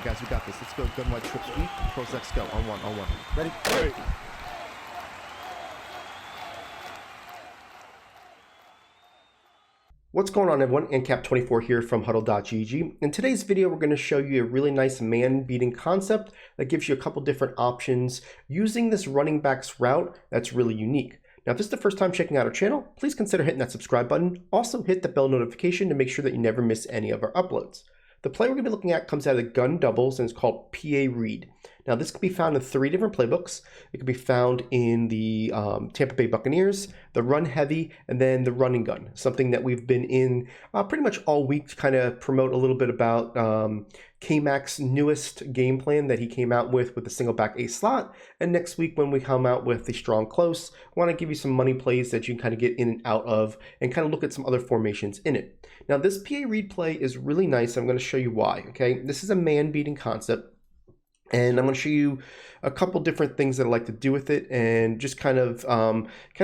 guys, we got this. Let's go. Gun wide trip sweep. Pros X go. On one. Ready? Ready. What's going on, everyone? ANCAP24 here from HuddleGG. In today's video, we're going to show you a really nice man-beating concept that gives you a couple different options using this running back's route that's really unique. Now, if this is the first time checking out our channel, please consider hitting that subscribe button. Also, hit the bell notification to make sure that you never miss any of our uploads. The play we're going to be looking at comes out of the gun doubles, and it's called PA Read. Now, this can be found in 3 different playbooks. It can be found in the Tampa Bay Buccaneers, the run heavy, and then the running gun, something that we've been in pretty much all week to kind of promote a little bit about K-Mac's newest game plan that he came out with the single back A slot. And next week when we come out with the strong close, I want to give you some money plays that you can kind of get in and out of and kind of look at some other formations in it. Now, this PA Read play is really nice. I'm going to show you why, okay? This is a man-beating concept. And I'm going to show you a couple different things that I like to do with it and just kind of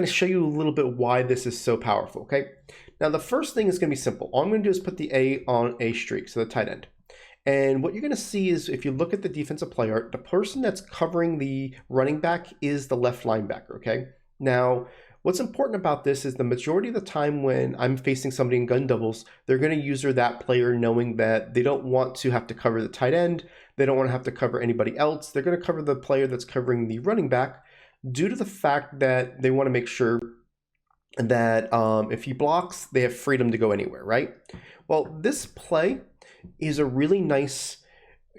show you a little bit why this is so powerful, okay? Now, the first thing is going to be simple. All I'm going to do is put the A on a streak, so the tight end. And what you're going to see is if you look at the defensive player, the person that's covering the running back is the left linebacker, okay? Now, what's important about this is the majority of the time when I'm facing somebody in gun doubles, they're going to user that player knowing that they don't want to have to cover the tight end. They don't want to have to cover anybody else. They're going to cover the player that's covering the running back due to the fact that they want to make sure that if he blocks, they have freedom to go anywhere, right? Well, this play is a really nice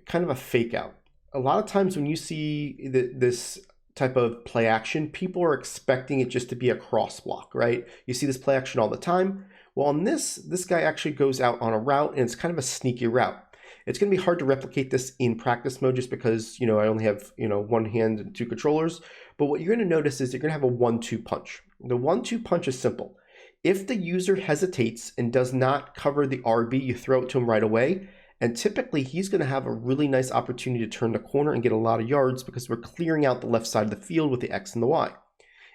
kind of a fake out. A lot of times when you see this type of play action, people are expecting it just to be a cross block, right? You see this play action all the time. Well, on this guy actually goes out on a route, and it's kind of a sneaky route. It's going to be hard to replicate this in practice mode just because, I only have, one hand and 2 controllers. But what you're going to notice is you're going to have a 1-2 punch. The 1-2 punch is simple. If the user hesitates and does not cover the RB, you throw it to him right away. And typically, he's going to have a really nice opportunity to turn the corner and get a lot of yards because we're clearing out the left side of the field with the X and the Y.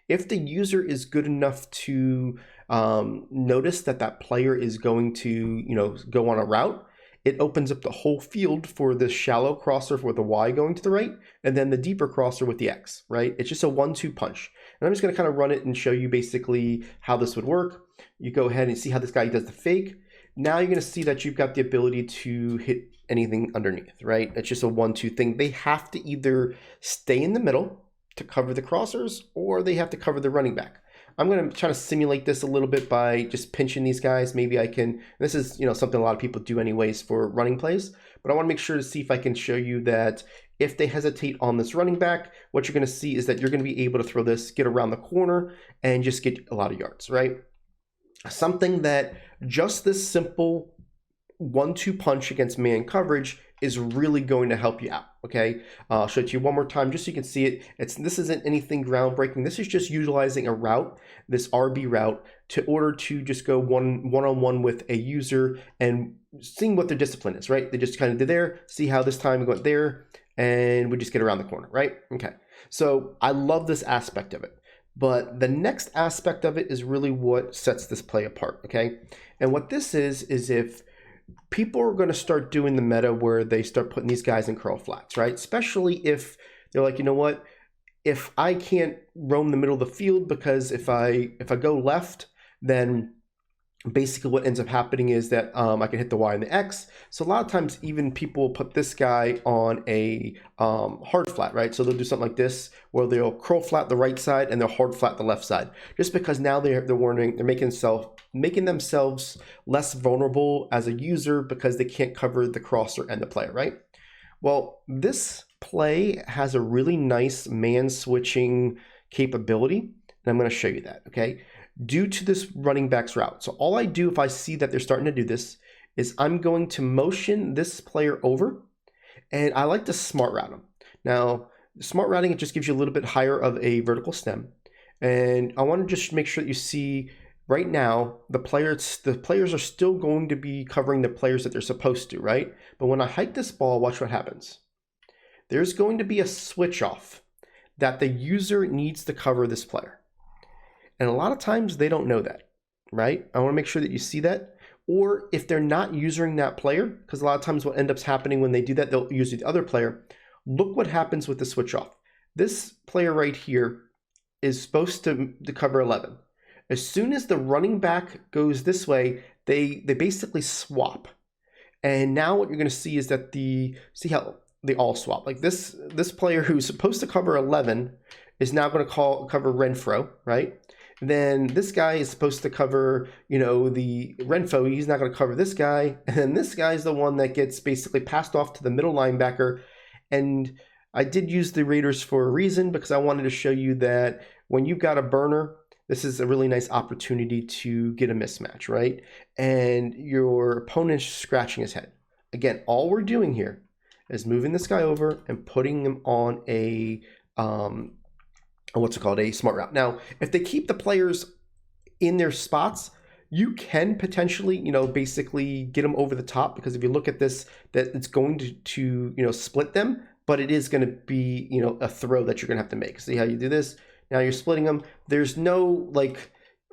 If the user is good enough to notice that that player is going to, go on a route, it opens up the whole field for this shallow crosser with the Y going to the right, and then the deeper crosser with the X, right? It's just a 1-2 punch. And I'm just going to kind of run it and show you basically how this would work. You go ahead and see how this guy does the fake. Now you're going to see that you've got the ability to hit anything underneath, right? It's just a 1-2 thing. They have to either stay in the middle to cover the crossers, or they have to cover the running back. I'm going to try to simulate this a little bit by just pinching these guys. Maybe I can, this is, something a lot of people do anyways for running plays, but I want to make sure to see if I can show you that if they hesitate on this running back, what you're going to see is that you're going to be able to throw this, get around the corner, and just get a lot of yards, right? Something that just this simple 1-2 punch against man coverage is really going to help you out, okay? I'll show it to you one more time just so you can see it. This isn't anything groundbreaking. This is just utilizing a route, this RB route, to order to just go one-on-one with a user and seeing what their discipline is, right? They just kind of did there, see how this time we went there, and we just get around the corner, right? Okay, so I love this aspect of it. But the next aspect of it is really what sets this play apart, okay? And what this is if people are going to start doing the meta where they start putting these guys in curl flats, right? Especially if they're like, you know what? If I can't roam the middle of the field because if I go left, then basically what ends up happening is that I can hit the Y and the X. So a lot of times even people will put this guy on a hard flat, right? So they'll do something like this where they'll curl flat the right side and they'll hard flat the left side, just because now they're making themselves less vulnerable as a user because they can't cover the crosser and the player, right? Well, this play has a really nice man switching capability, and I'm going to show you that, okay? Due to this running back's route. So all I do if I see that they're starting to do this is I'm going to motion this player over, and I like to smart route them. Now, smart routing, it just gives you a little bit higher of a vertical stem. And I want to just make sure that you see right now, the players are still going to be covering the players that they're supposed to, right? But when I hike this ball, watch what happens. There's going to be a switch off that the user needs to cover this player. And a lot of times they don't know that, right? I want to make sure that you see that. or if they're not using that player, because a lot of times what ends up happening when they do that, they'll use the other player. Look what happens with the switch off. This player right here is supposed to cover 11. As soon as the running back goes this way, they basically swap. And now what you're going to see is that see how they all swap. Like this player who's supposed to cover 11 is now going to cover Renfro, right? Then this guy is supposed to cover, the Renfro. He's not going to cover this guy. And then this guy is the one that gets basically passed off to the middle linebacker. And I did use the Raiders for a reason, because I wanted to show you that when you've got a burner, this is a really nice opportunity to get a mismatch, right? And your opponent's scratching his head. Again, all we're doing here is moving this guy over and putting him on a a smart route. Now, if they keep the players in their spots, you can potentially, basically get them over the top, because if you look at this, that it's going to split them, but it is going to be, a throw that you're going to have to make. See how you do this? Now you're splitting them. There's no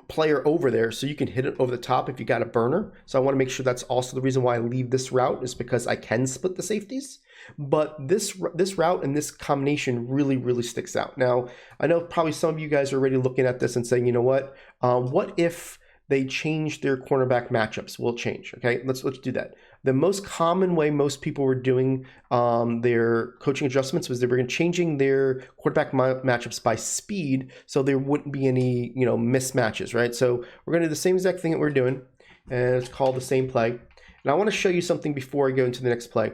player over there, so you can hit it over the top if you got a burner. So I want to make sure that's also the reason why I leave this route, is because I can split the safeties. But this route and this combination really, really sticks out. Now, I know probably some of you guys are already looking at this and saying, you know what if they change their cornerback matchups? Will change. Okay, let's do that. The most common way most people were doing their coaching adjustments was they were changing their quarterback matchups by speed, so there wouldn't be any mismatches, right? So we're going to do the same exact thing that we're doing, and it's called the same play. And I want to show you something before I go into the next play,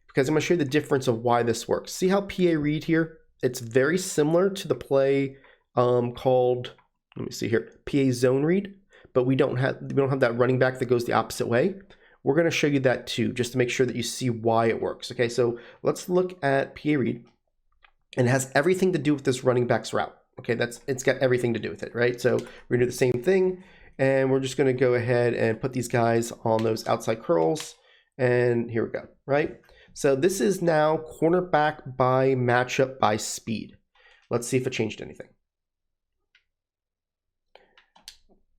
because I'm going to show you the difference of why this works. See how PA read here? It's very similar to the play called, let me see here, PA zone read. But we don't have that running back that goes the opposite way. We're going to show you that too, just to make sure that you see why it works. Okay, so let's look at PA read, and it has everything to do with this running back's route. Okay, it's got everything to do with it, right? So we're going to do the same thing, and we're just going to go ahead and put these guys on those outside curls, and here we go, right? So this is now cornerback by matchup by speed. Let's see if it changed anything.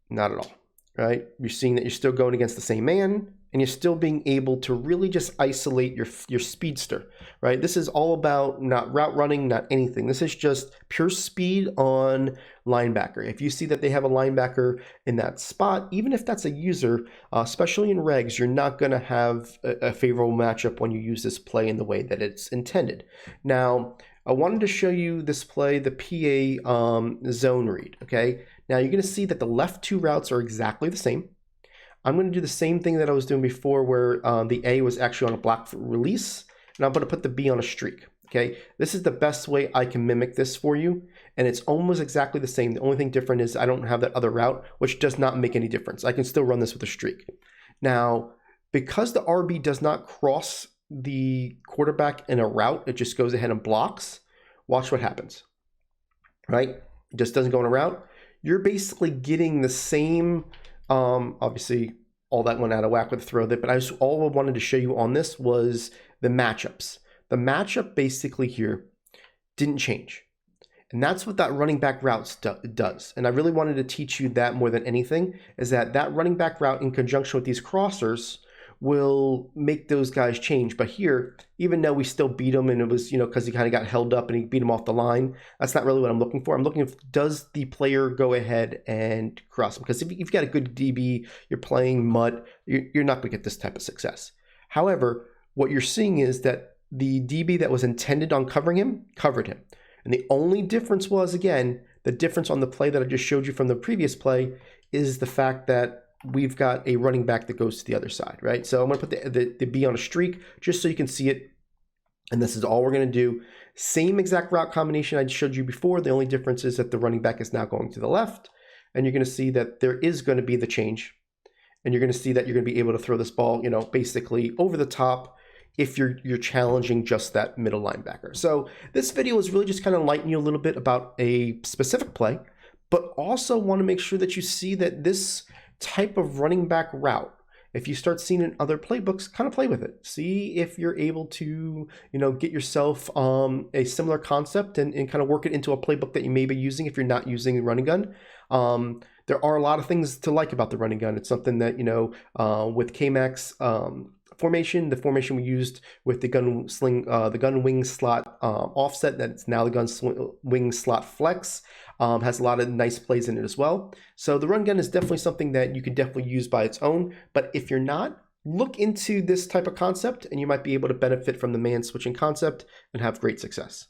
Not at all, right? You're seeing that you're still going against the same man, and you're still being able to really just isolate your speedster, right? This is all about not route running, not anything. This is just pure speed on linebacker. If you see that they have a linebacker in that spot, even if that's a user, especially in regs, you're not going to have a favorable matchup when you use this play in the way that it's intended. Now, I wanted to show you this play, the PA zone read, okay? Now you're going to see that the left two routes are exactly the same. I'm going to do the same thing that I was doing before, where the A was actually on a block release, and I'm going to put the B on a streak, okay? This is the best way I can mimic this for you, and it's almost exactly the same. The only thing different is I don't have that other route, which does not make any difference. I can still run this with a streak. Now, because the RB does not cross the quarterback in a route, it just goes ahead and blocks. Watch what happens, right? It just doesn't go in a route. You're basically getting the same, obviously all that went out of whack with the throw there, but all I wanted to show you on this was the matchups. The matchup basically here didn't change. And that's what that running back route does. And I really wanted to teach you that more than anything, is that running back route in conjunction with these crossers will make those guys change. But here, even though we still beat him, and it was, because he kind of got held up and he beat him off the line, that's not really what I'm looking for. I'm looking for, does the player go ahead and cross him? Because if you've got a good DB, you're playing mud, you're not going to get this type of success. However, what you're seeing is that the DB that was intended on covering him, covered him. And the only difference was, again, the difference on the play that I just showed you from the previous play is the fact that we've got a running back that goes to the other side, right? So I'm going to put the B on a streak just so you can see it. And this is all we're going to do. Same exact route combination I showed you before. The only difference is that the running back is now going to the left. And you're going to see that there is going to be the change. And you're going to see that you're going to be able to throw this ball, basically over the top if you're challenging just that middle linebacker. So this video is really just kind of enlightening you a little bit about a specific play, but also want to make sure that you see that this type of running back route, if you start seeing in other playbooks, kind of play with it. See if you're able to, get yourself a similar concept and kind of work it into a playbook that you may be using if you're not using the running gun. there are a lot of things to like about the running gun. It's something that, with K-Max formation, the formation we used with the gun wing slot offset, that's now the gun wing slot flex, has a lot of nice plays in it as well. So the run gun is definitely something that you can definitely use by its own, but if you're not, look into this type of concept and you might be able to benefit from the man switching concept and have great success.